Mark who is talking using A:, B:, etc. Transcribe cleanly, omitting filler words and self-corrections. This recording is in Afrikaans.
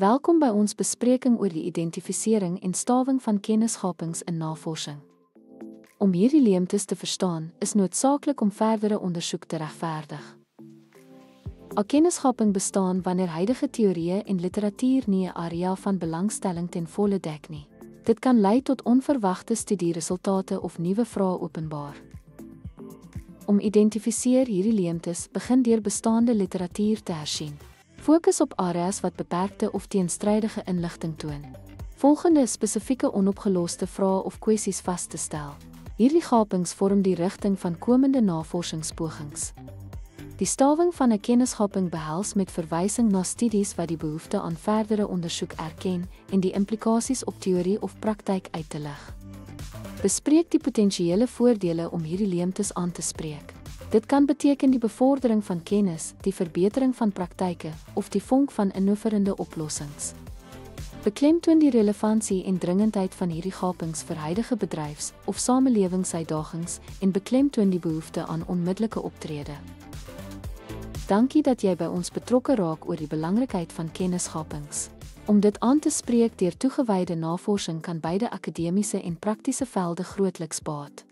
A: Welkom by ons bespreking oor die identifisering en stawing van kennisgapings in navorsing. Om hierdie leemtes te verstaan, is noodsaaklik om verdere ondersoek te regverdig. 'n Kennisgaping bestaan wanneer huidige teorieë en literatuur nie 'n area van belangstelling ten volle dek nie. Dit kan lei tot onverwagte studieresultate of nuwe vrae openbaar. Om identifiseer hierdie leemtes begin deur bestaande literatuur te hersien. Fokus op areas wat beperkte of teenstrydige inligting toon. Volgende spesifieke onopgeloste vrae of kwessies vas te stel. Hierdie gapings vorm die rigting van komende navorsingspogings. Die stawing van 'n kennisgaping behels met verwysing na studies wat die behoefte aan verdere ondersoek erken en die implikasies op teorie of praktyk uit te lig. Bespreek die potensiële voordele om hierdie leemtes aan te spreek. Dit kan beteken die bevordering van kennis, die verbetering van praktyke of die vonk van innoverende oplossings. Beklemtoon die relevantie en dringendheid van hierdie gapings vir huidige bedryfs- of samelewingsuitdagings en beklemtoon die behoefte aan onmiddellike optrede. Dankie dat jy by ons betrokke raak oor die belangrikheid van kennisgapings. Om dit aan te spreek deur toegewyde navorsing kan beide akademiese en praktiese velde grootliks baat.